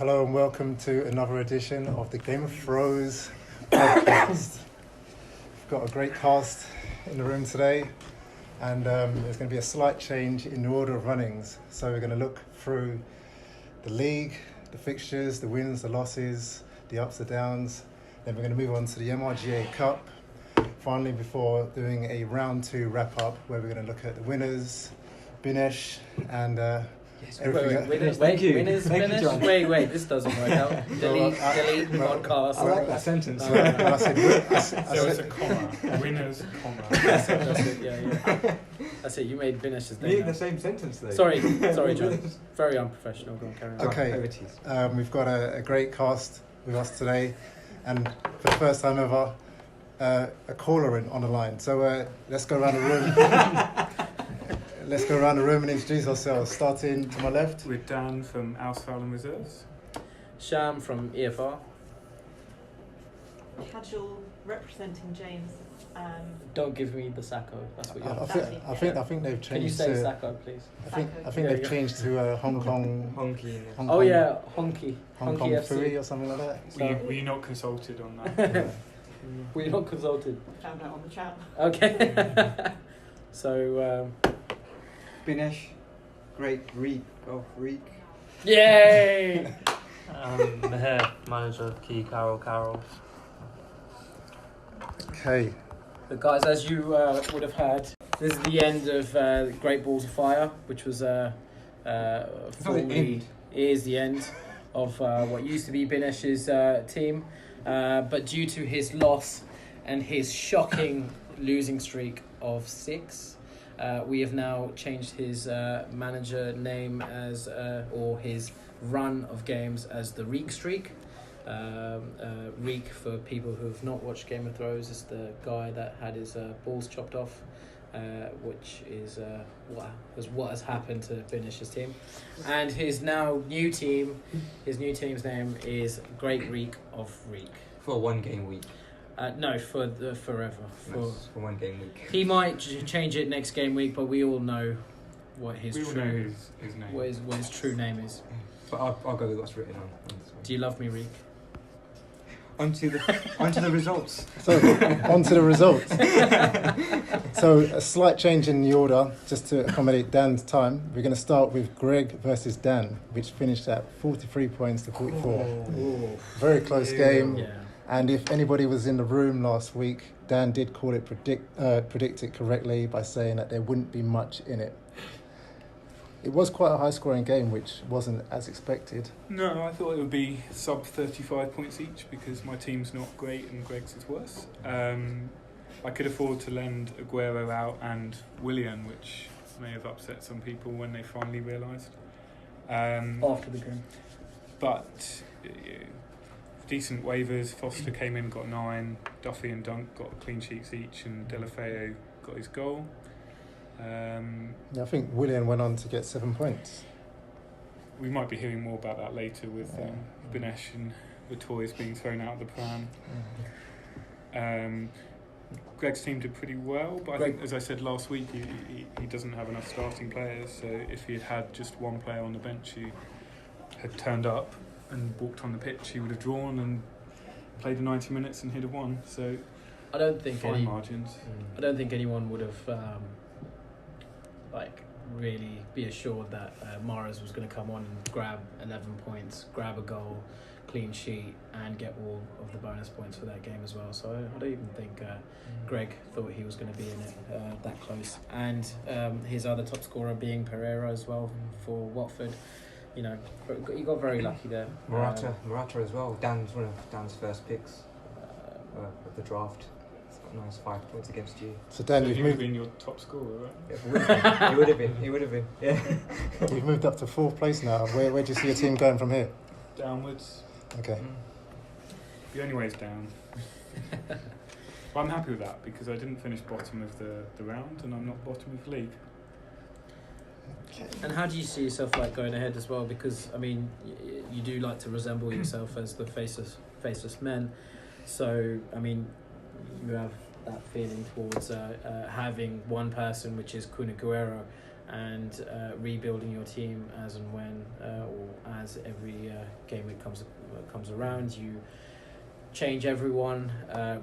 Hello and welcome to another edition of the Game of Thrones podcast. We've got a great cast in the room today, and there's going to be a slight change in the order of runnings. So we're going to look through the league, the fixtures, the wins, the losses, the ups, the downs. Then we're going to move on to the MRGA Cup. Finally, before doing a round 2 wrap-up, where we're going to look at the winners, Binesh, and everything. Winners, Binesh. Wait, this doesn't work out. Delete podcast. I like that sentence. I said, So it's a comma. Winners, comma. That's it, yeah. That's it, you made Binesh's name. The same sentence though. Sorry, John. Very unprofessional. Go on, carry on. Okay, we've got a great cast with us today, and for the first time ever, a caller on the line. So let's go around the room. Let's go around the room and introduce ourselves. Starting to my left. With Dan from Ausfallen Reserves. Sham from EFR. Casual representing James. Don't give me the Sacco. That's what you're. I think they've changed. Can you say Sacco, please? I think they've changed to Hong Kong. Honky. Oh yeah, Honky. Hong Kong FC. 3 or something like that. So, Were you not consulted on that? were you not consulted? Found out on the chat. Okay. So. Binesh, great Reek. Yay! Mihir, manager of Carroll. Okay. But guys, as you would have heard, this is the end of Great Balls of Fire, which was formerly is the end of what used to be Binesh's team. But due to his loss and his shocking losing streak of 6, we have now changed his manager name as, or his run of games as the Reek streak. Reek, for people who have not watched Game of Thrones, is the guy that had his balls chopped off, which is what has happened to Binesh's team. And his new team's name is Great Reek of Reek. For 1 game week. No, for the forever. For 1 game week. He might change it next game week, but we all know what his We all know his name. what his true name is. But I'll go with what's written on this one. Do you love me, Reek? Onto the results. So on to the results. So a slight change in the order, just to accommodate Dan's time. We're going to start with Greg versus Dan, which finished at 43 points to 44. Ooh. Very close game. Yeah. And if anybody was in the room last week, Dan did call it predict it correctly by saying that there wouldn't be much in it. It was quite a high-scoring game, which wasn't as expected. No, I thought it would be sub 35 points each because my team's not great and Greg's is worse. I could afford to lend Aguero out and Willian, which may have upset some people when they finally realised. After the game. But decent waivers. Foster came in, got 9. Duffy and Dunk got clean sheets each, and Delafeo got his goal. I think Willian went on to get 7 points. We might be hearing more about that later with Binesh and the toys being thrown out of the pram. Greg's team did pretty well, but I think, as I said last week, he doesn't have enough starting players, so if he had just one player on the bench who had turned up and walked on the pitch, he would have drawn and played the 90 minutes and he'd have won. So I don't think fine margins. I don't think anyone would have really be assured that Mahrez was going to come on and grab 11 points, grab a goal, clean sheet, and get all of the bonus points for that game as well. So I don't even think Greg thought he was going to be in it that close. And his other top scorer being Pereira as well for Watford. You know, he got very lucky there. Morata as well. Dan's one of Dan's first picks of the draft. It's got a nice 5 points against you. So Dan, you've he would moved. have been your top scorer, right? Yeah, he would have been. Yeah. You've moved up to 4th place now. Where do you see your team going from here? Downwards. Okay. The only way is down. But I'm happy with that because I didn't finish bottom of the round and I'm not bottom of the league. And how do you see yourself going ahead as well? Because I mean, you do like to resemble yourself as the faceless men. So I mean, you have that feeling towards having one person, which is Kun Aguero, and rebuilding your team as and when, or as every game it comes around. You change everyone,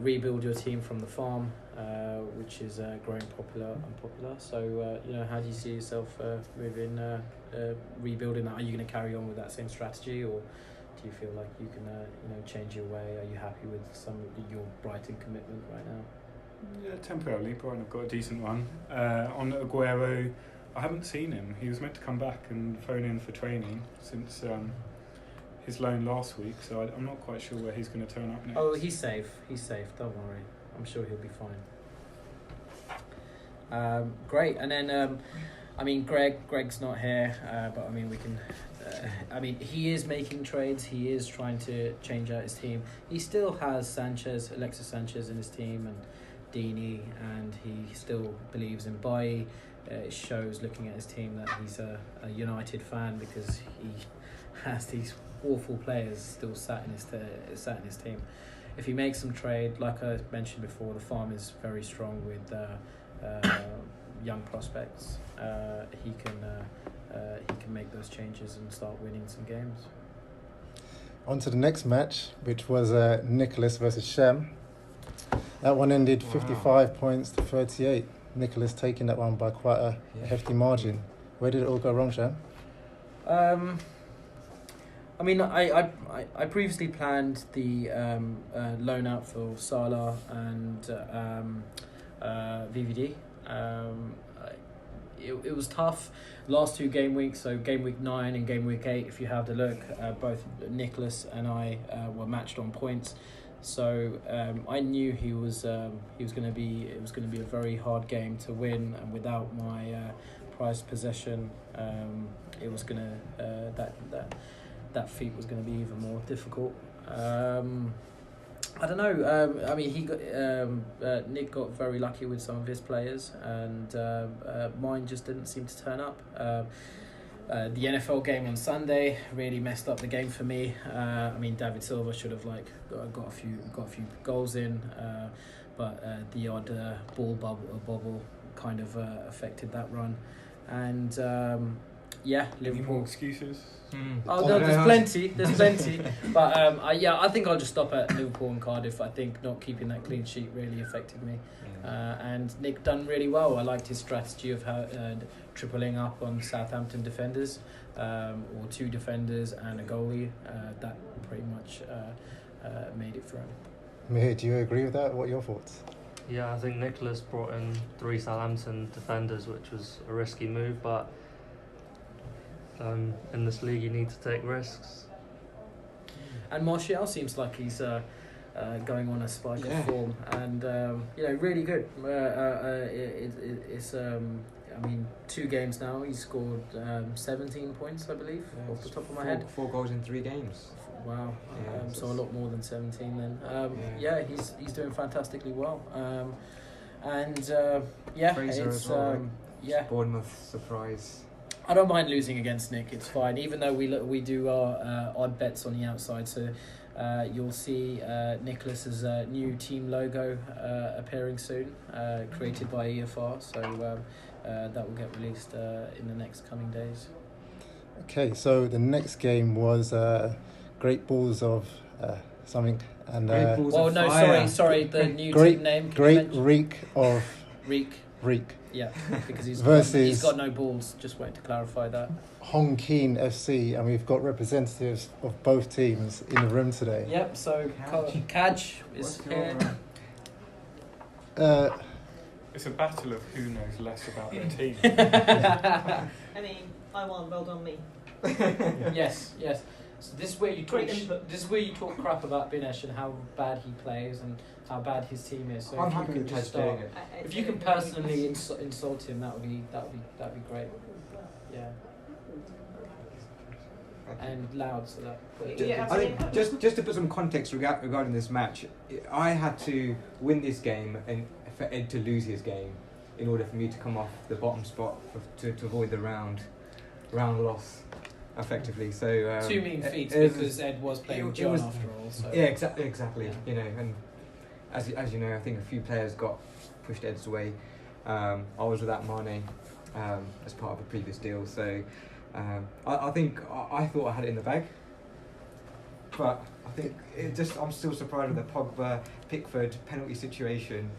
rebuild your team from the farm, which is growing popular and unpopular. So, how do you see yourself rebuilding that? Are you going to carry on with that same strategy, or do you feel like you can, change your way? Are you happy with your Brighton commitment right now? Yeah, temporarily. Brighton have got a decent run. On Aguero, I haven't seen him. He was meant to come back and phone in for training since his loan last week, so I'm not quite sure where he's going to turn up next. Oh, he's safe. He's safe. Don't worry. I'm sure he'll be fine. Great. And then, Greg's not here, but we can. He is making trades. He is trying to change out his team. He still has Alexis Sanchez in his team, and Deeney, and he still believes in Bailly. It shows looking at his team that he's a United fan, because he has these awful players still sat in his team. If he makes some trade, like I mentioned before, the farm is very strong with young prospects. He can make those changes and start winning some games. On to the next match, which was Nicolas versus Sham. That one ended 55 points to 38. Nicolas taking that one by quite a hefty margin. Where did it all go wrong, Sham? I previously planned the loan out for Salah and VVD. It was tough last two game weeks, so game week 9 and game week 8. If you have the look, both Nicolas and I were matched on points. So I knew it was going to be a very hard game to win, and without my prized possession, it was going to that feat was going to be even more difficult. I don't know. Nick got very lucky with some of his players, and mine just didn't seem to turn up. The NFL game on Sunday really messed up the game for me. David Silva should have got a few goals in, but the odd ball bobble kind of affected that run, and Liverpool. Any more excuses? Oh no, there's plenty. But I think I'll just stop at Liverpool and Cardiff. I think not keeping that clean sheet really affected me. And Nick done really well. I liked his strategy of tripling up on Southampton defenders, or 2 defenders and a goalie. That pretty much made it for him. Mihir, do you agree with that? What are your thoughts? Yeah, I think Nicolas brought in 3 Southampton defenders, which was a risky move, but in this league you need to take risks. And Martial seems like he's going on a spike of form, and really good. It's 2 games now. He's scored 17 points, I believe, off the top of my head. 4 goals in 3 games. Wow. So a lot more than 17 then. He's doing fantastically well. Fraser as well, right? Bournemouth surprise. I don't mind losing against Nick. It's fine, even though we do our odd bets on the outside. So you'll see Nicholas's new team logo appearing soon, created by EFR. So that will get released in the next coming days. Okay, so the next game was Great Balls of something, and sorry, the new team name. Great Reek of Reek. Yeah, because he's got no balls. Just wanted to clarify that. Keane FC, and we've got representatives of both teams in the room today. Yep. So Kaj is here. It's a battle of who knows less about their team. I won. Well done, me. Yes. So this is where you talk crap about Binesh and how bad he plays and how bad his team is. So I'm happy with Taj doing it. If you can personally insult him, that would be great. Yeah. And loud, so that. I think just to put some context regarding this match, I had to win this game and for Ed to lose his game in order for me to come off the bottom spot to avoid the round loss. Effectively, so 2 mean feats because Ed was playing John after all. So. Yeah, exactly. Yeah. And as you know, I think a few players got pushed Ed's way. I was without Mane, as part of a previous deal. So I think I thought I had it in the bag, but I think I'm still surprised with the Pogba Pickford penalty situation,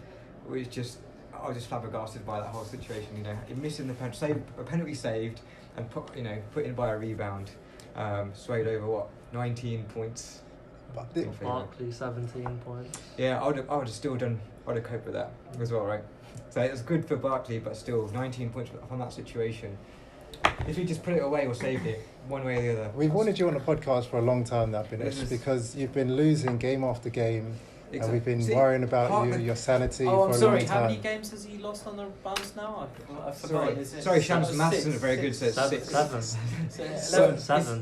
which I was just flabbergasted by that whole situation. You know, missing the penalty saved, and put in by a rebound, swayed over 19 points. Barkley 17 points. Yeah, I would have still done. I would have coped with that as well, right? So it was good for Barkley, but still 19 points from that situation. If he just put it away or saved it, one way or the other. We've wanted you on the podcast for a long time now, Binesh, because you've been losing game after game. Exactly. And we've been worrying about your sanity Oh, for I'm a sorry. long How many time. games has he lost on the bounce now? I've forgotten. Sorry, Sham's maths isn't very good, so it's Seven. six.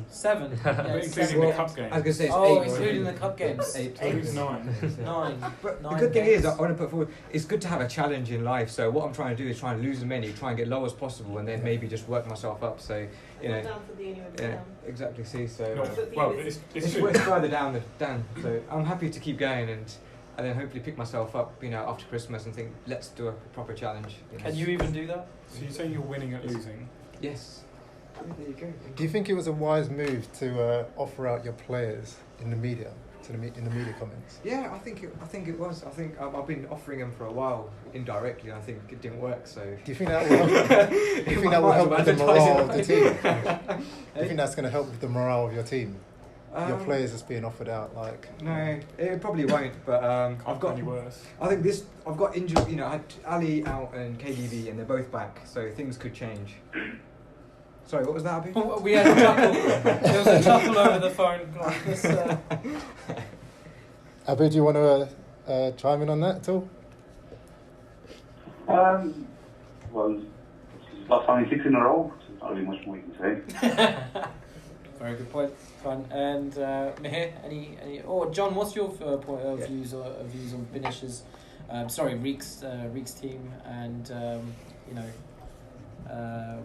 Seven. But including the cup games. I was going to say it's Oh, eight. including the cup games. Eight. It's 9. Nine. But the Nine good thing games. is, I want to put forward, it's good to have a challenge in life. So what I'm trying to do is try and lose as many, try and get low as possible, and then maybe just work myself up. So, you know, Down for the anyway, yeah, exactly. See, so No, well, it's it's true. further down. So I'm happy to keep going and then hopefully pick myself up, after Christmas and think, let's do a proper challenge. Can you even do that? So you say you're winning at losing? Yes. There you go. Do you think it was a wise move to offer out your players in the media, in the media comments? Yeah, I think it was. I think I've been offering them for a while indirectly. And I think it didn't work. So Do you think that will help? Do you think that will help with the morale of the team? Do you think that's going to help with the morale of your team? Your players just being offered out No, it probably won't. But I've got any worse. I think I've got injured. I had Ali out and KDB, and they're both back, so things could change. Sorry, what was that, Abby? We had a chuckle. There was a chuckle over the phone. Like this, Abu, do you want to chime in on that at all? Well, it's lost only 6 in a row. So there's not really much more you can say. Very good point. Fun. And Mihir, any? Or John, what's your point of views on Binesh's? Reek's team, and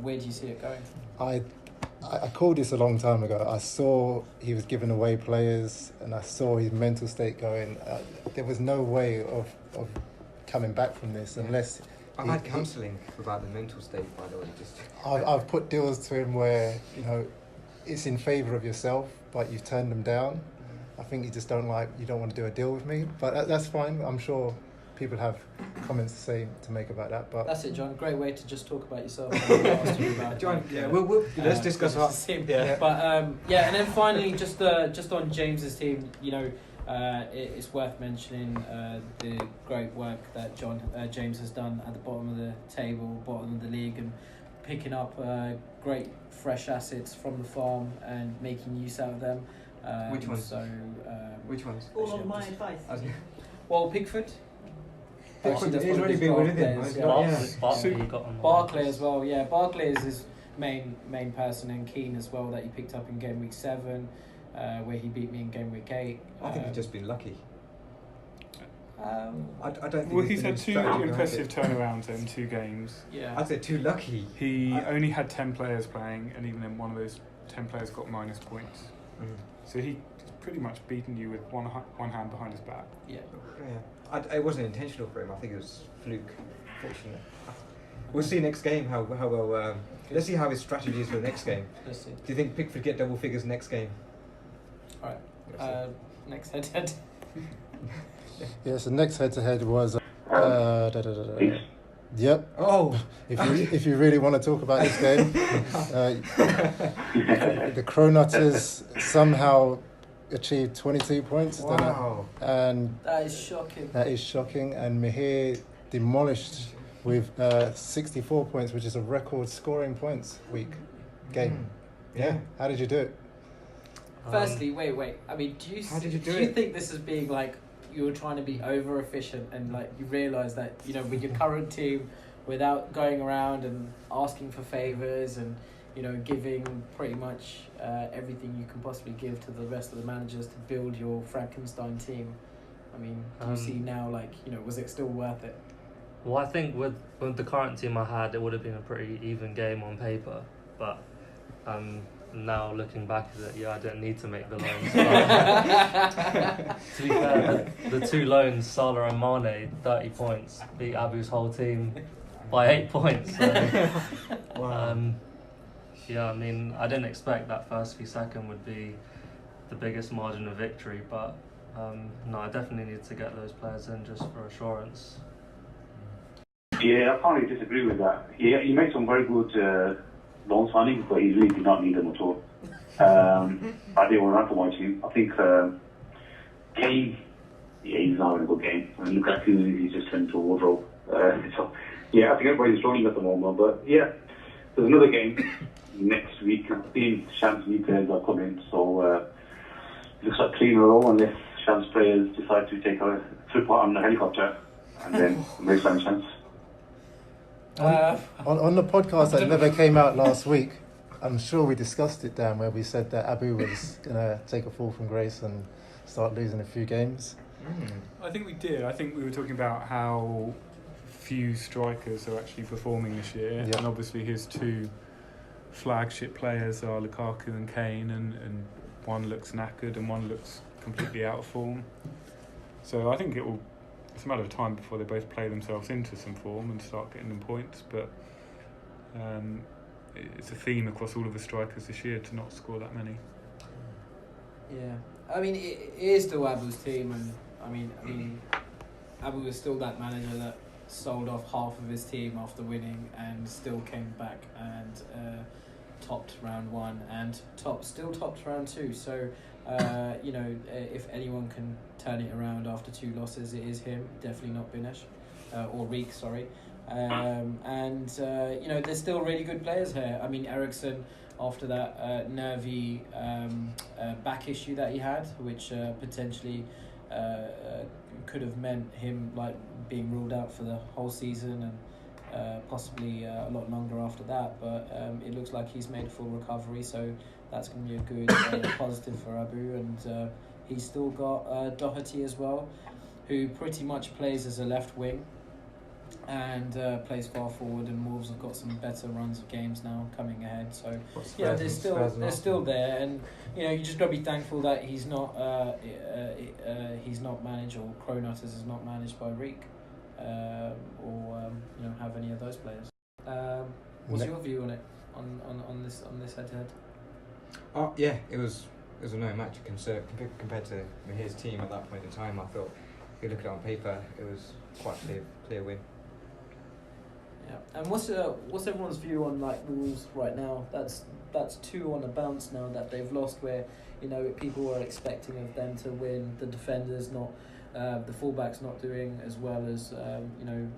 where do you see it going? I called this a long time ago. I saw he was giving away players, and I saw his mental state going. There was no way of coming back from this unless. I've had counselling about the mental state, by the way. I've put deals to him where it's in favour of yourself, but you've turned them down. I think you just don't want to do a deal with me, but that's fine. I'm sure people have comments to make about that. But that's it, John. Great way to just talk about yourself. John, let's discuss that. Yeah. But and then finally, just on James's team, it's worth mentioning the great work that James has done at the bottom of the table, bottom of the league, and picking up great fresh assets from the farm and making use out of them. Which ones? So, which ones? All on my advice. Well, Pickford. Pickford is already been with him. Barkley as well. Yeah, Barkley is his main person, and Keane as well that he picked up in game week 7, where he beat me in game week 8. I think he's just been lucky. I don't think. Well, he's had 2 impressive turnarounds in 2 games. Yeah, I'd say too lucky. He only had 10 players playing, and even then, one of those 10 players got minus points. So he's pretty much beaten you with one hand behind his back. Yeah. It wasn't intentional for him. I think it was fluke. Fortunately, we'll see next game how well. Let's see how his strategy is for the next game. Let's see. Do you think Pickford get double figures next game? All right. Next head-to-head. Yeah, so next head-to-head was. Yep. Oh. If you really want to talk about this game, the Cronutters somehow achieved 22 points. Wow. And That is shocking. that is shocking. And Mihir demolished with 64 points, which is a record scoring points game. Yeah. How did you do it? Firstly, wait. I mean, How did you do you it? think this is being like you were trying to be over efficient and like you realise that with your current team, without going around and asking for favours and giving pretty much everything you can possibly give to the rest of the managers to build your Frankenstein team? I mean, do you see now was it still worth it? Well, I think with the current team I had, it would have been a pretty even game on paper, but now looking back at it, I didn't need to make the loans. To be fair, the 2 loans, Salah and Mane, 30 points, beat Abu's whole team. by 8 points. So, Wow. yeah, I mean, I didn't expect that first v second would be the biggest margin of victory, but no, I definitely need to get those players in just for assurance. Yeah, I can't really disagree with that. He made some very good loan signings, but he really did not need them at all. I didn't want to run for my team. I think Keane, he's not having a good game. And Lukaku, he's just turned into a wardrobe. So, yeah, I think everybody's struggling at the moment. But yeah, there's another game next week. I think Sham's new players are coming, so it looks like 3 in a row unless Sham's players decide to take a trip on the helicopter, and then makes some chance. On the podcast that never came out last week, I'm sure we discussed it, Dan, where we said that Abu was going to take a fall from grace and start losing a few games. I think we did. I think we were talking about how few strikers are actually performing this year, Yeah. and obviously his 2 flagship players are Lukaku and Keane, and one looks knackered and one looks completely out of form. So I think it's a matter of time before they both play themselves into some form and start getting them points, but it's a theme across all of the strikers this year to not score that many. Yeah, I mean, it is still Abu's team, and I mean, Abu is still that manager that sold off half of his team after winning and still came back and topped round 1 and still topped round 2. So, you know, if anyone can turn it around after 2 losses, it is him. Definitely not Binesh or Reek, sorry. And you know, there's still really good players here. I mean, Eriksson, after that nervy back issue that he had, which potentially could have meant him like being ruled out for the whole season and possibly a lot longer after that. But it looks like he's made a full recovery, so that's going to be a good positive for Abu. And he's still got Doherty as well, who pretty much plays as a left wing and plays far forward, and Wolves have got some better runs of games now coming ahead. So yeah, they're still there, and you know, you just got to be thankful that he's not managed, or Cronutters is not managed by Reek, or you know, have any of those players. What's your view on it, on this head to head? Oh yeah, it was a no match compared to Mihir's team at that point in time. I thought, if you look at it on paper, it was quite a clear win. Yeah, and what's everyone's view on like Wolves right now? That's 2 on a bounce now that they've lost, where you know people are expecting of them to win. The defenders not, the fullbacks not doing as well as you know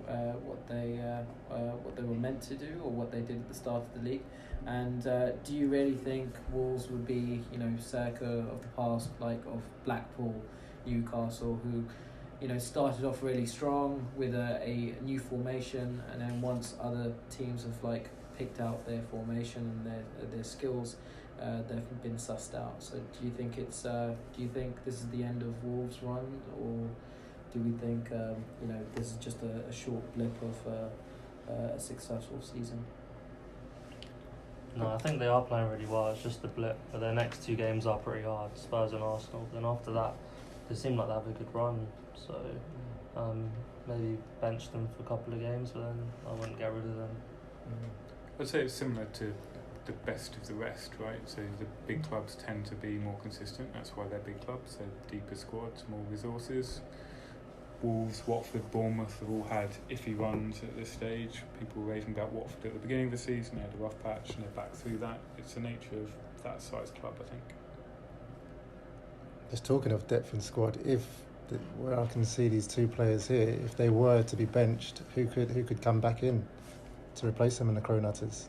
what they were meant to do, or what they did at the start of the league. And do you really think Wolves would be, you know, circa of the past, like of Blackpool, Newcastle, who, you know, started off really strong with a new formation, and then once other teams have like picked out their formation and their skills, they've been sussed out. So do you think this is the end of Wolves' run, or do we think you know, this is just a short blip of a successful season? No, I think they are playing really well. It's just a blip, but their next 2 games are pretty hard, Spurs and Arsenal. Then after that, they seem like they have a good run. So maybe bench them for a couple of games, but then I wouldn't get rid of them. I'd say it's similar to the best of the rest, right? So the big clubs tend to be more consistent. That's why they're big clubs. They're deeper squads, more resources. Wolves, Watford, Bournemouth have all had iffy runs at this stage. People were raving about Watford at the beginning of the season. They had a rough patch and they're back through that. It's the nature of that size club, I think. Just talking of depth in squad, where I can see these 2 players here, if they were to be benched, who could come back in to replace them in the Cronutters?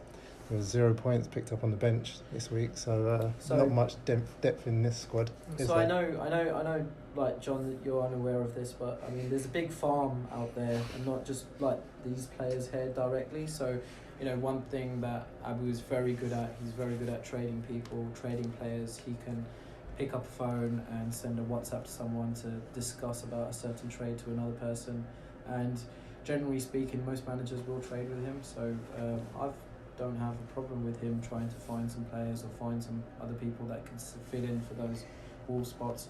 There was 0 points picked up on the bench this week, so not much depth in this squad. So I know, like John, that you're unaware of this, but I mean, there's a big farm out there, and not just like these players here directly. So, you know, one thing that Abu is very good at, he's very good at trading people, trading players. He can pick up a phone and send a WhatsApp to someone to discuss about a certain trade to another person, and generally speaking, most managers will trade with him. So I don't have a problem with him trying to find some players or find some other people that can fit in for those Wolves spots.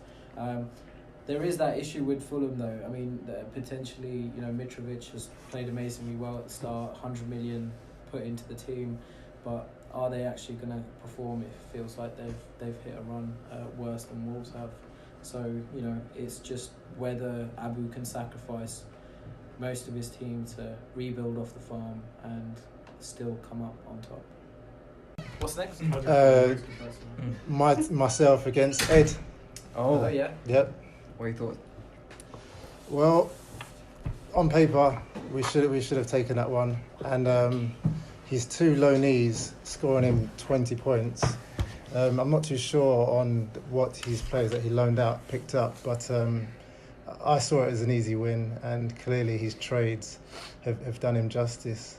There is that issue with Fulham, though. I mean, potentially, Mitrovic has played amazingly well at the start, 100 million put into the team, but are they actually going to perform? It feels like they've hit a run worse than Wolves have. So, it's just whether Abu can sacrifice most of his team to rebuild off the farm and still come up on top. What's next? Myself against Ed. Oh, yeah. Yep. What you thought? Well, on paper, we should have taken that one, and his two low knees scoring him 20 points. I'm not too sure on what his players that he loaned out picked up, but I saw it as an easy win, and clearly his trades have done him justice.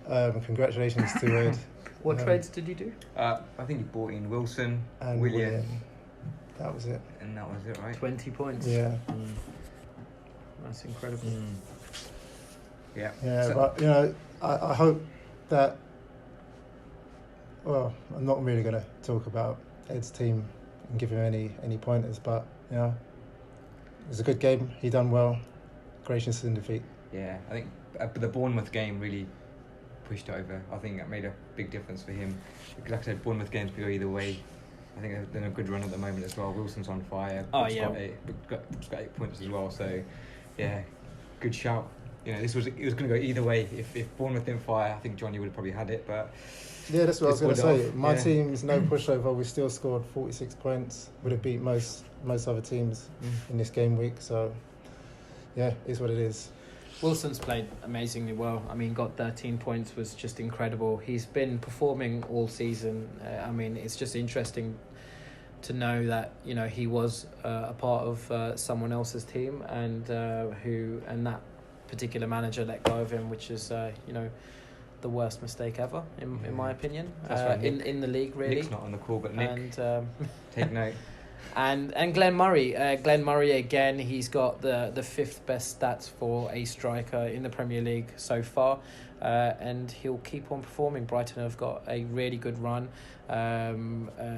Congratulations to Ed. What trades did you do? I think you bought in Wilson And William. That was it. And that was it, right? 20 points. Yeah. That's incredible. Yeah. Yeah, So- but I hope that. Well, I'm not really going to talk about Ed's team and give him any pointers, but it was a good game. He done well. Gracious in defeat. Yeah, I think the Bournemouth game really pushed over. I think that made a big difference for him. Like I said, Bournemouth games could go either way. I think they're in a good run at the moment as well. Wilson's on fire. Oh, Book's yeah. got 8 points as well. So, yeah, good shout. It was going to go either way. If Bournemouth didn't fire, I think Johnny would have probably had it. But Yeah, that's what I was Just going to pulled it say. off, My yeah. team's no pushover. We still scored 46 points. Would have beat most other teams in this game week. So, yeah, it's what it is. Wilson's played amazingly well. I mean, got 13 points, was just incredible. He's been performing all season. I mean, it's just interesting to know that he was a part of someone else's team, and that particular manager let go of him, which is the worst mistake ever in my opinion. That's right, Nick. in the league, really. Nick's not on the call, but Nick, And take note. and Glenn Murray. Glenn Murray again. He's got the fifth best stats for a striker in the Premier League so far, and he'll keep on performing. Brighton have got a really good run.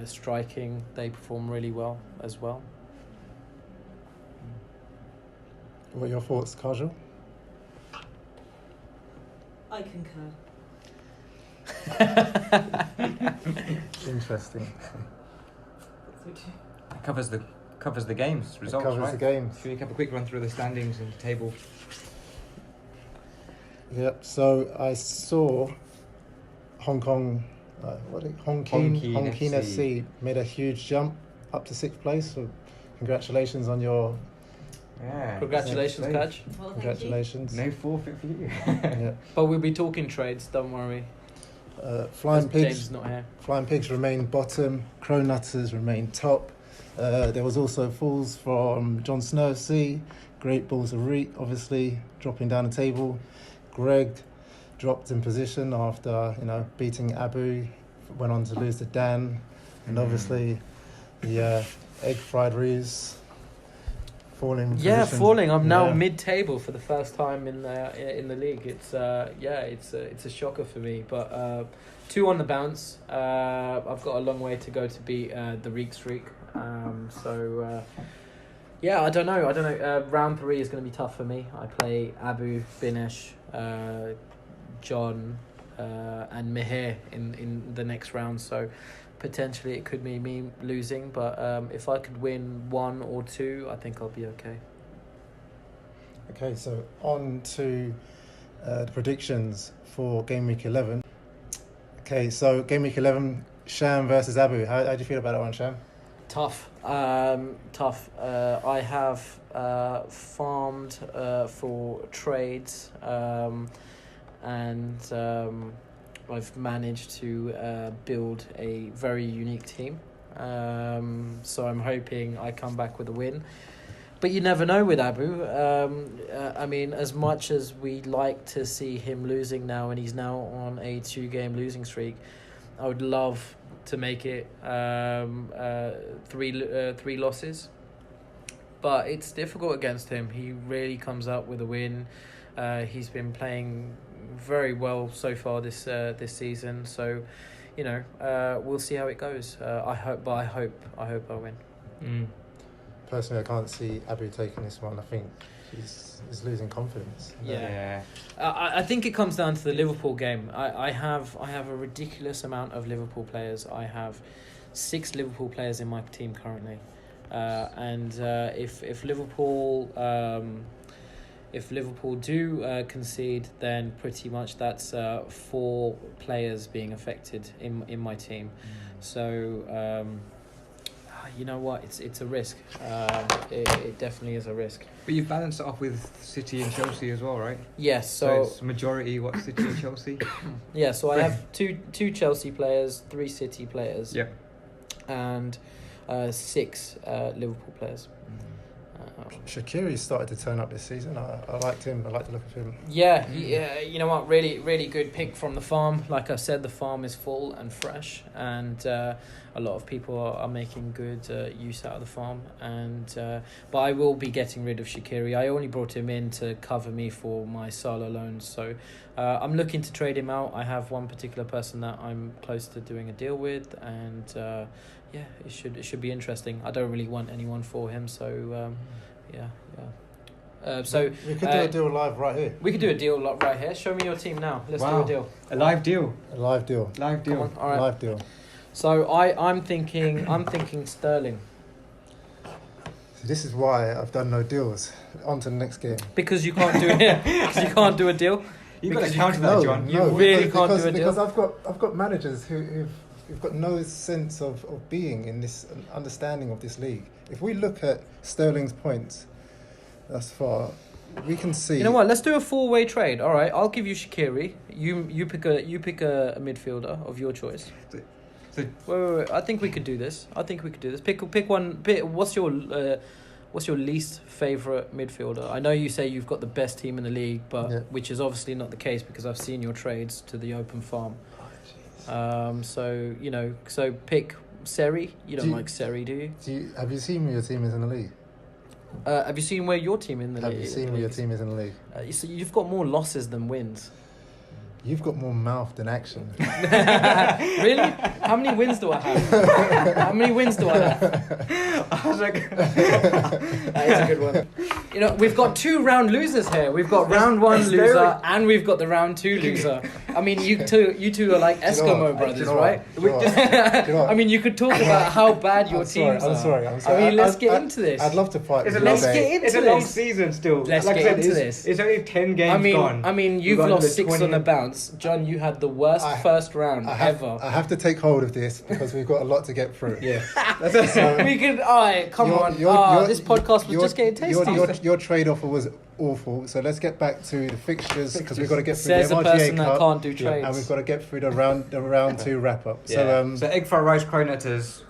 Striking, they perform really well as well. What are your thoughts, Kajal? I concur. Interesting. It covers the games results, Covers right? the games. Should we have a quick run through the standings and the table? Yep. So I saw Hong Kong, Hong Keen FC made a huge jump up to 6th place. So congratulations on your Yeah. Congratulations, Kaj. Well, congratulations. No forfeit for you. Yeah. But we'll be talking trades. Don't worry. Flying James Pigs. is not here. Flying Pigs remain bottom. Cronutters remain top. There was also falls from John Snow FC. Great balls of Reek, obviously dropping down the table. Greg dropped in position after beating Abu. Went on to lose to Dan, and obviously the egg fried Reus falling. Yeah, position. falling. I'm now Yeah. mid-table for the first time in the league. It's it's a shocker for me. But 2 on the bounce. I've got a long way to go to beat the Reek streak. Yeah, I don't know. Round 3 is going to be tough for me. I play Abu, Binesh, John, and Mihir in the next round. So potentially it could be me losing. But if I could win 1 or 2, I think I'll be okay. Okay, so on to the predictions for game week 11. Okay, so game week 11, Sham versus Abu. How do you feel about that one, Sham? Tough. I have farmed for trades, and I've managed to build a very unique team. So I'm hoping I come back with a win. But you never know with Abu. I mean, as much as we like to see him losing now, and he's now on a 2-game losing streak, I would love to make it 3 losses. But it's difficult against him. He really comes up with a win. He's been playing very well so far this season. So, we'll see how it goes. I hope I win. personally, I can't see Abu taking this one. I think he's losing confidence. Yeah. I think it comes down to the Liverpool game. I have a ridiculous amount of Liverpool players. I have 6 Liverpool players in my team currently, and if Liverpool do concede, then pretty much that's 4 players being affected in my team. So you know what? It's a risk. It definitely is a risk. But you've balanced it off with City and Chelsea as well, right? Yes. So it's majority what, City and Chelsea? Yeah. So I have two Chelsea players, 3 City players. Yep. And 6 Liverpool players. Shaqiri started to turn up this season. I liked him. I like the look of him. Yeah, you know what? Really, really good pick from the farm. Like I said, the farm is full and fresh, and a lot of people are making good use out of the farm. And but I will be getting rid of Shaqiri. I only brought him in to cover me for my Salah loans, so I'm looking to trade him out. I have one particular person that I'm close to doing a deal with, and yeah, it should be interesting. I don't really want anyone for him, so yeah. So we could do a deal live right here. We could do a deal right here. Show me your team now. Let's do a deal. A live deal. A live deal. Live deal. Come on, all right. Live deal. So I'm thinking Sterling. So this is why I've done no deals. On to the next game. Because you can't do it. Because you can't do a deal. You've got to counter that, John. You really can't do a deal. Because I've got managers who've got no sense of being in this understanding of this league. If we look at Sterling's points thus far, we can see. You know what? Let's do a 4-way trade. All right, I'll give you Shaqiri. You pick a midfielder of your choice. Wait. I think we could do this. Pick one. What's your least favourite midfielder? I know you say you've got the best team in the league, but which is obviously not the case because I've seen your trades to the open farm. So pick Seri. You don't like Seri, do you? Have you seen where your team is in the league? Have you seen where your team in the league? Have you seen where your team is in the league? So you've got more losses than wins. You've got more mouth than action. Really? How many wins do I have? I was like, that is a good one. You know, we've got 2 round losers here. We've got round 1 loser and we've got the round 2 loser. I mean, you two are like Eskimo brothers, right? I mean, you could talk about how bad your teams are. I'm sorry. I mean, let's get into this. I'd love to fight. It's a long season still. Let's get into this. It's only 10 games gone. I mean, you've lost 6 on the bounce. John, you had the worst first round ever. I have to take hold of this because we've got a lot to get through. Yeah. We could. Alright, come on. This podcast was just getting tasty. Your trade offer was awful. So let's get back to the fixtures because we've got to get through Says the a MRGA person Cup, that can't do trades. and we've got to get through the round 2 wrap up. Yeah. So egg fried rice Cronutters.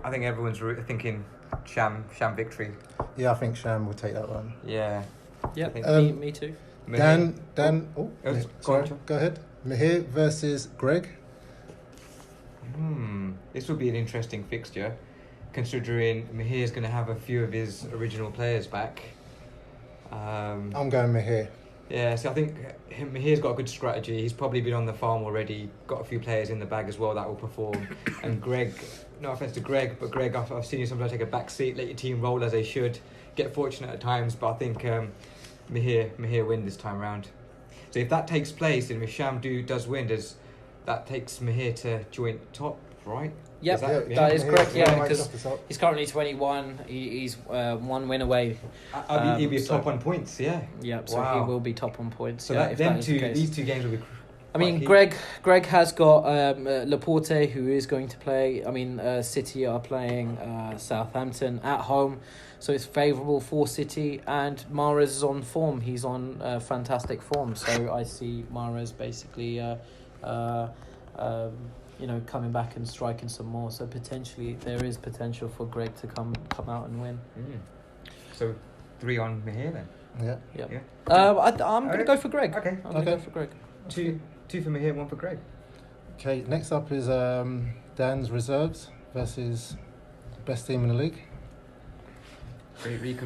I think everyone's thinking Sham victory. Yeah, I think Sham will take that one. Yeah. Yep. Me too. Dan. Oh, go ahead. Mihir versus Greg. This will be an interesting fixture, considering Mihir's going to have a few of his original players back. I'm going Mihir. Yeah, so I think Mihir's got a good strategy. He's probably been on the farm already, got a few players in the bag as well that will perform. And Greg, no offence to Greg, but Greg, I've seen you sometimes take a back seat, let your team roll as they should, get fortunate at times, but I think Mihir win this time round. So if that takes place, and if Sham does win, that takes Mihir to joint top, right? Yep, that is correct. Yeah, because he's currently 21. He's 1 win away. He'll be top on points. Yeah. Yep. So he will be top on points. So these 2 games will be. I mean, Greg has got Laporte, who is going to play. I mean, City are playing Southampton at home, so it's favourable for City. And Mahrez is on form. He's on fantastic form. So I see Mahrez basically, coming back and striking some more. So potentially there is potential for Greg to come out and win. So 3 on Mihir then. Yeah. I'm going to go for Greg. Okay. I'm going to go for Greg. 2 for Mihir, 1 for Greg. Okay, next up is Dan's reserves versus best team in the league.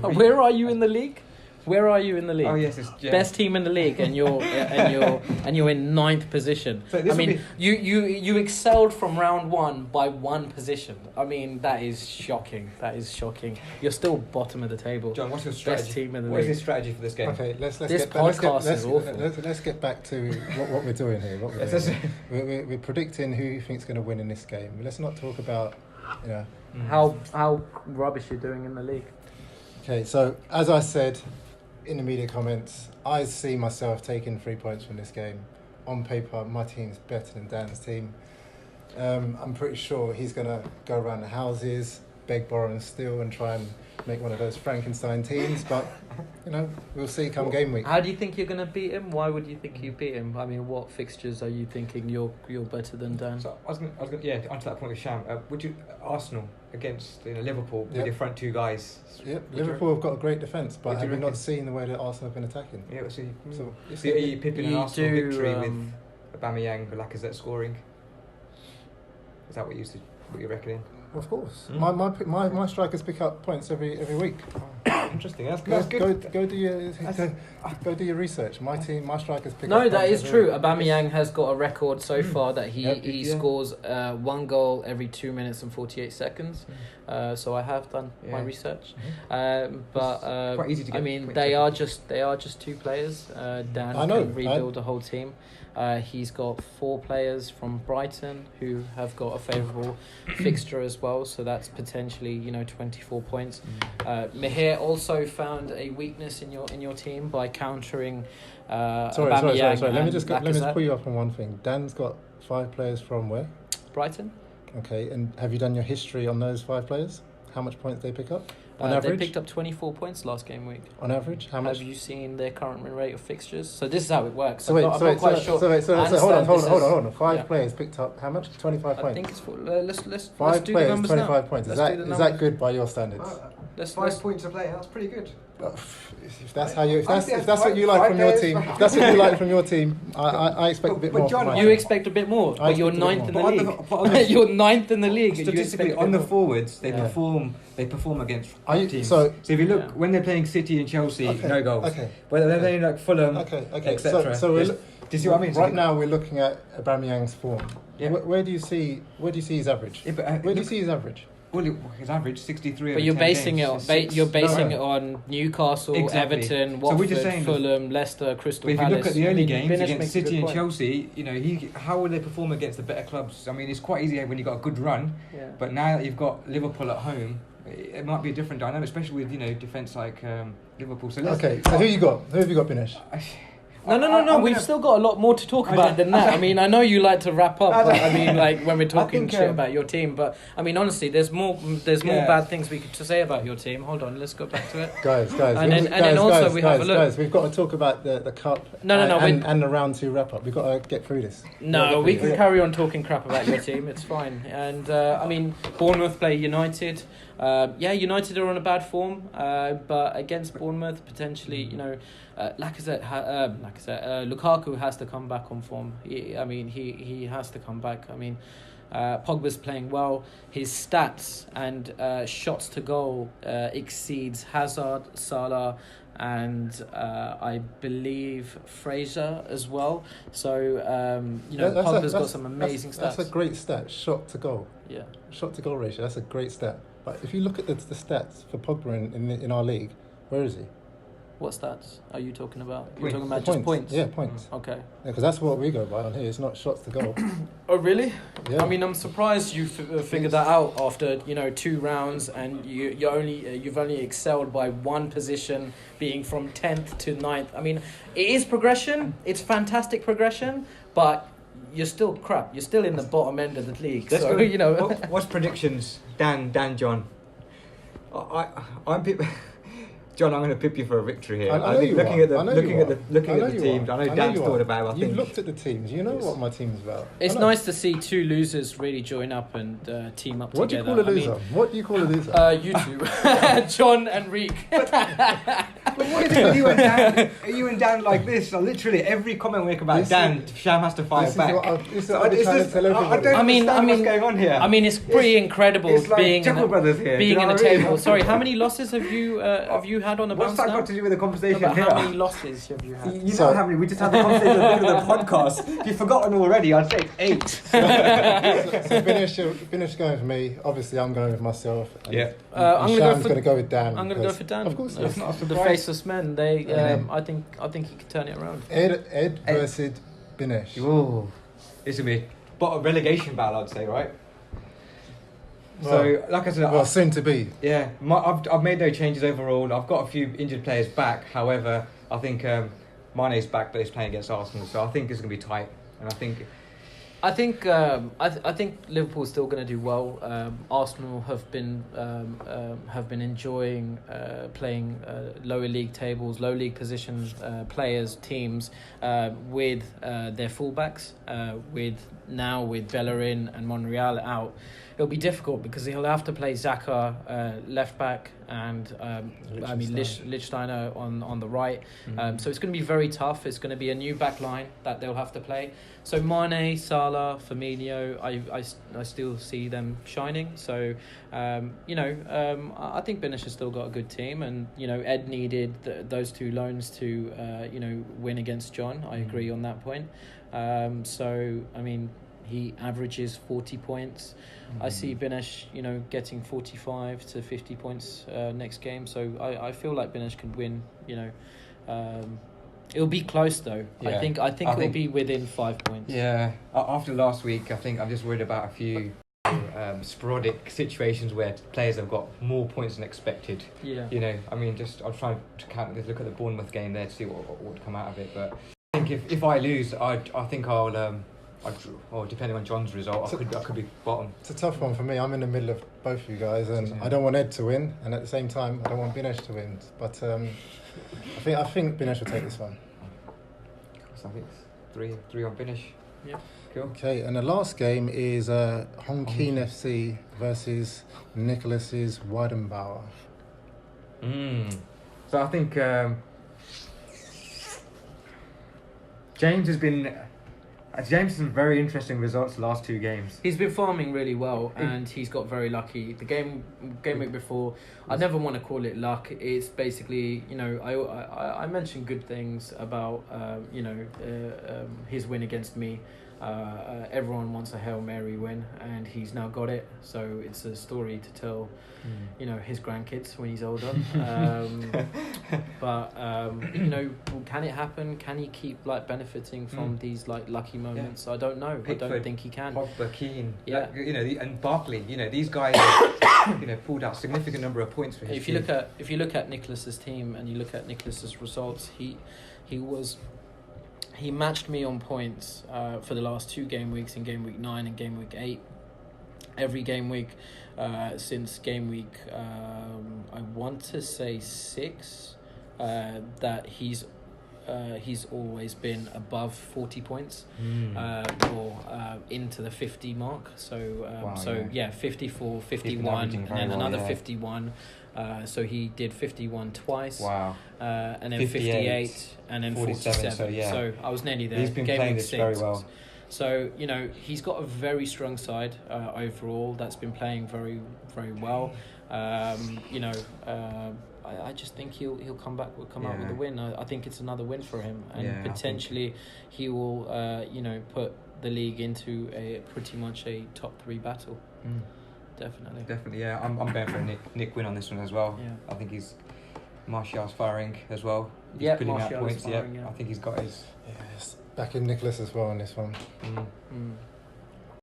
Where are you in the league? Where are you in the league? Oh yes, it's Jen. Best team in the league, and you're in 9th position. So this I will mean, you excelled from round 1 by 1 position. I mean, that is shocking. That is shocking. You're still bottom of the table. John, what's your strategy? Best team in the What is league. your strategy for this game? Okay, let's This get back, podcast is awful. let's get back to what we're doing here. What we're, Yes, doing. We're predicting who you think's going to win in this game. Let's not talk about, you know. How rubbish you're doing in the league. Okay, so as I said in the media comments, I see myself taking 3 points from this game. On paper, my team's better than Dan's team. I'm pretty sure he's going to go around the houses, beg, borrow and steal and try and make one of those Frankenstein teams. But, you know, we'll see come game week. How do you think you're going to beat him? Why would you think you beat him? I mean, what fixtures are you thinking you're better than Dan? So I was going to answer that point with Sham. Would you Arsenal against Liverpool with Yep. your front two guys? Yep, Would you Liverpool have got a great defence, but What do have you you not reckon? seen the way that Arsenal have been attacking? Yeah, so So, are you pipping an You Arsenal do, victory with Aubameyang, Lacazette scoring? Is that what you're reckoning? of course. Mm. My strikers pick up points every week. Interesting. That's Go good. do your research. My strikers pick up No, points that is every true. week. Aubameyang has got a record so far that he Yeah. scores 1 goal every 2 minutes and 48 seconds. So I have done my Yeah. research. Mm-hmm. But Quite easy to I get mean, points they every are just 2 players. Dan I know. can rebuild the whole team. He's got 4 players from Brighton who have got a favourable fixture as well. So that's potentially 24 points. Mihir also found a weakness in your team by countering. Sorry. Aubameyang Let me and just Lacazette. pull you up on one thing. Dan's got 5 players from where? Brighton. Okay, and have you done your history on those 5 players? How much points they pick up on They average? picked up 24 points last game week. On average, how much? Have you seen their current win rate of fixtures? So this is how it works. So wait, I'm not quite sure. So I hold understand this is- on. 5 yeah. players picked up how much? 25 I points. think it's for, let's 5 do the players, numbers 25 now. points. Is Let's do that the is that numbers. good by your standards? Let's 5 points a player, that's pretty good. If that's how you, if I that's think what you like five from your players- team, if that's what you like from your team, I expect a bit But more. John, from my You team. expect a bit more, I but you're expect a bit 9th in the more. league. But on the- You're 9th in the league. and you Statistically, expect a on bit the more. forwards, they Yeah. perform against Are you- teams. so- if you look Yeah. when they're playing City and Chelsea, Okay, no goals. Okay. Whether they're playing like Fulham, Okay. etc. So we're do you see what I mean? So right now we're looking at Aubameyang's form. Yeah. Where do you see his average? Yeah, but, Where do you see his average? well, his average 63. But over you're 10 basing games. it It's six. it on Newcastle, Exactly. Everton, So we're Watford, just saying- Fulham, Leicester, Crystal But if Palace. you look at the early games Binesh makes against a good City and point. Chelsea, how will they perform against the better clubs? I mean, it's quite easy when you've got a good run, Yeah. but now that you've got Liverpool at home, it might be a different dynamic, especially with defence like Liverpool. So let's, Okay. So who you got? Who have you got, Binesh? No. I'm We've gonna- still got a lot more to talk I about don't- than that. I mean, I know you like to wrap up. But I mean, like when we're talking think, shit about your team. But I mean, honestly, there's more Yeah. bad things we could to say about your team. Hold on, let's go back to it. Guys. And then also we have a look. Guys, we've got to talk about the cup. No, and the round 2 wrap up. We've got to get through this. No, we can carry on talking crap about your team. It's fine. And I mean, Bournemouth play United. United are on a bad form, but against Bournemouth, potentially, Lukaku has to come back on form. He has to come back. I mean, Pogba's playing well. His stats and shots to goal exceeds Hazard, Salah, and I believe Fraser as well. So Pogba's got some amazing stats. That's a great stat. Shot to goal. Yeah. Shot to goal ratio. That's a great stat. But if you look at the stats for Pogba in our league, where is he? What stats are you talking about? You're Points. talking about just points? Yeah, points. Okay. Because that's what we go by on here. It's not shots to goal. Oh, really? Yeah. I mean, I'm surprised you figured that out after 2 rounds, and you've only excelled by 1 position, being from 10th to 9th. I mean, it is progression. It's fantastic progression, but you're still crap. You're still in the bottom end of the league. Let's So go. What's predictions, Dan, John? I'm John, I'm going to pip you for a victory here. I know think you looking are. at the I know looking you at the are. looking I at know the you teams. are. I know I know Dan's you thought are. about. You've looked at the teams. You know what my team's about. it's I know. nice to see 2 losers really join up and team up What do you together. call a loser? What do you call a loser? You two, John and Reek. But what is it with you and Dan? You and Dan like this? So literally every comment we make about Dan, Sham has to fire back. This is what I've been trying to tell everybody. I mean, what's going on here. I mean, it's pretty incredible it's like being Chuckle Brothers here. being Do you in know a what I mean? table. Sorry, how many losses have you had on the bounce What's that now? got to do with the conversation About here? how many losses have you had? You know how many? We just had the conversation at the end of the podcast. If you've forgotten already, I'd say 8. So finish going for me. Obviously, I'm going with myself. And, Yeah. I'm Sham's going to go with Dan. I'm going to go because- for Dan. Of course, That's not a The surprise. faceless men. They, Yeah. I think he can turn it around. Ed versus Binesh. Ooh. This will be bottom relegation battle, I'd say, right? So, like I said, Well, soon to be. yeah, I've made no changes overall. I've got a few injured players back. However, I think Mane's back, but he's playing against Arsenal, so I think it's going to be tight. And I think Liverpool's still going to do well. Arsenal have been enjoying playing lower league tables, low league position players, teams with their fullbacks. With Bellerin and Monreal out, it'll be difficult because he'll have to play Xhaka left back and Lichtsteiner on the right. So it's going to be very tough. It's going to be a new back line that they'll have to play. So Mane, Salah, Firmino, I still see them shining. So I think Binesh has still got a good team, and Ed needed those two loans to win against John. I agree on that point. So I mean, he averages 40 points. I see Binesh, getting 45 to 50 points next game. So I feel like Binesh can win. It'll be close though. Yeah. I think it'll be within 5 points. yeah, after last week, I think I'm just worried about a few sporadic situations where players have got more points than expected. Yeah. I mean, I'll try to look at the Bournemouth game there to see what would come out of it. But I think if I lose, I think I'll depending on John's result, I could be bottom. It's a tough one for me. I'm in the middle of both of you guys, and I don't want Ed to win, and at the same time, I don't want Binesh to win. But I think Binesh will take this one. So I think it's three on finish. Yeah. Cool. Okay, and the last game is Hong Keane FC versus Nicolas's WadenBeisser. So I think James has some very interesting results the last 2 games. He's been farming really well, and he's got very lucky. The game week before, I never want to call it luck. It's basically, I mentioned good things about, his win against me. Everyone wants a Hail Mary win, and he's now got it. So it's a story to tell, his grandkids when he's older. But can it happen? Can he keep benefiting from these lucky moments? Yeah. I don't know. Pickford, I don't think he can. Pogba, Keane, yeah, and Barkley. These guys, pulled out significant number of points for his team. If you look at Nicolas's team and you look at Nicolas's results, he matched me on points for the last 2 game weeks, in game week 9 and game week 8. Every game week since game week, I want to say 6, that he's always been above 40 points or into the 50 mark. So 54, 51, and then another 51. So he did 51 twice. Wow. And then 58 and then 47. So I was nearly there. He's been playing this very well. So, he's got a very strong side overall that's been playing very, very well. I just think he'll come out with a win. I think it's another win for him, and potentially he will, put the league into pretty much a top 3 battle. Definitely, yeah. I'm going for a Nick win on this one as well. Yeah. I think Martial's firing as well. He's putting out points. I think he's got his. Yes, back in Nicolas as well on this one.